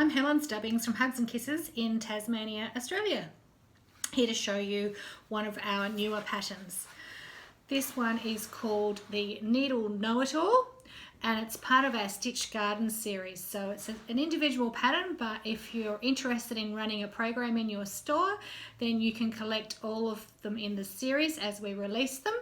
I'm Helen Stubbings from Hugs and Kisses in Tasmania, Australia. Here to show you one of our newer patterns. This one is called the Needle Know-It-All, and it's part of our Stitch Garden series. So it's an individual pattern, but if you're interested in running a program in your store, then you can collect all of them in the series as we release them.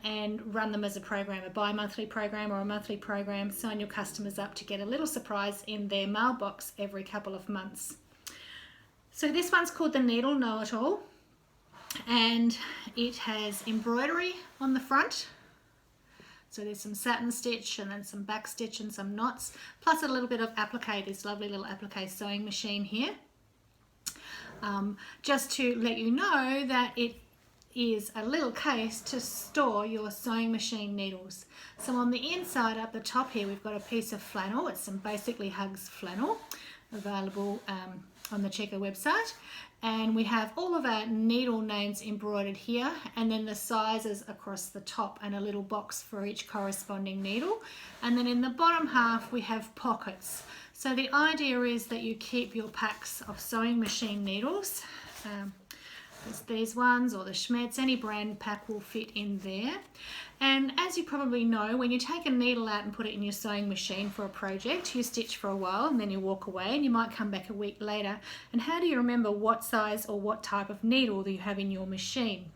And run them as a program, a bi-monthly program or a monthly program. Sign your customers up to get a little surprise in their mailbox every couple of months. So this one's called the Needle Know-It-All, and it has embroidery on the front. So there's some satin stitch and then some back stitch and some knots, plus a little bit of applique, this lovely little applique sewing machine here. Just to let you know that it is a little case to store your sewing machine needles. So on the inside up the top here we've got a piece of flannel. It's some basically Hugs flannel available on the Checker website, and we have all of our needle names embroidered here, and then the sizes across the top and a little box for each corresponding needle. And then in the bottom half we have pockets. So the idea is that you keep your packs of sewing machine needles, these ones or the Schmetz, any brand pack will fit in there. And as you probably know, when you take a needle out and put it in your sewing machine for a project, you stitch for a while and then you walk away, and you might come back a week later. And how do you remember what size or what type of needle that you have in your machine?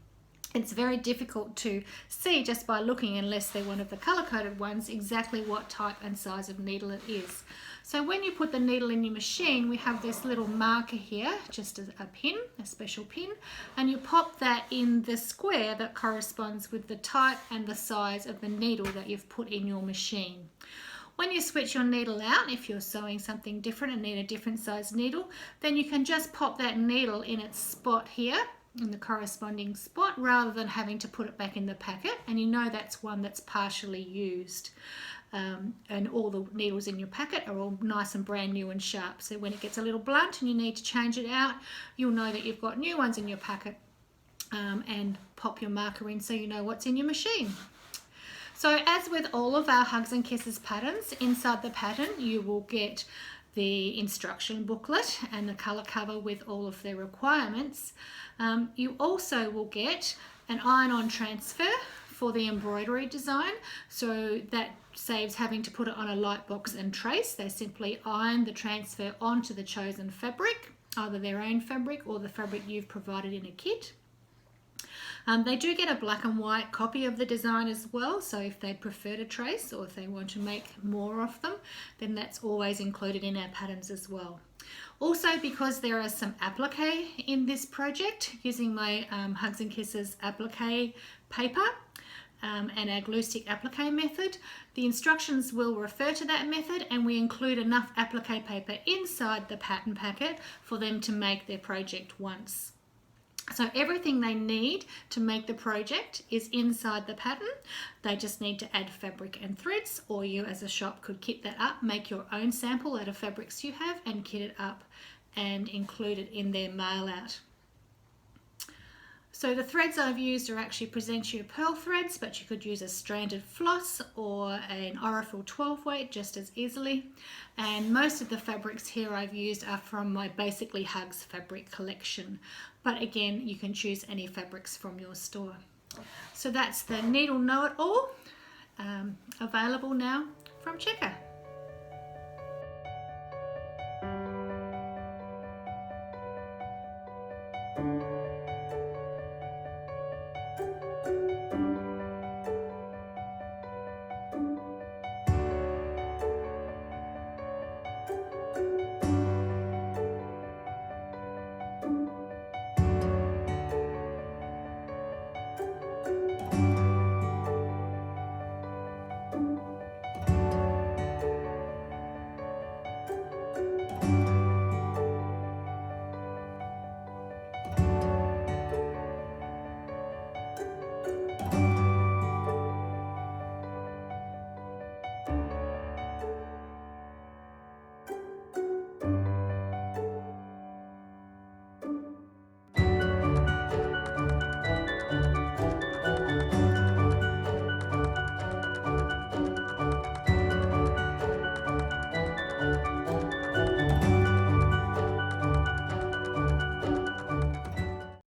It's very difficult to see just by looking, unless they're one of the color-coded ones, exactly what type and size of needle it is. So when you put the needle in your machine, we have this little marker here, just as a pin, a special pin, and you pop that in the square that corresponds with the type and the size of the needle that you've put in your machine. When you switch your needle out, if you're sewing something different and need a different size needle, then you can just pop that needle in its spot here, in the corresponding spot, rather than having to put it back in the packet, and you know that's one that's partially used. And all the needles in your packet are all nice and brand new and sharp, so when it gets a little blunt and you need to change it out, you'll know that you've got new ones in your packet, and pop your marker in so you know what's in your machine. So as with all of our Hugs and Kisses patterns, inside the pattern you will get the instruction booklet and the colour cover with all of their requirements. You also will get an iron-on transfer for the embroidery design, so that saves having to put it on a light box and trace. They simply iron the transfer onto the chosen fabric, either their own fabric or the fabric you've provided in a kit. They do get a black and white copy of the design as well, so if they prefer to trace or if they want to make more of them, then that's always included in our patterns as well. Also, because there are some applique in this project, using my Hugs and Kisses applique paper and our glue stick applique method, the instructions will refer to that method, and we include enough applique paper inside the pattern packet for them to make their project once. So everything they need to make the project is inside the pattern. They just need to add fabric and threads, or you as a shop could kit that up, make your own sample out of fabrics you have and kit it up and include it in their mail out. So the threads I've used are actually Presentia pearl threads, but you could use a stranded floss or an Aurifil 12 weight just as easily. And most of the fabrics here I've used are from my Basically Hugs fabric collection. But again, you can choose any fabrics from your store. So that's the Needle Know-It-All, available now from Checker.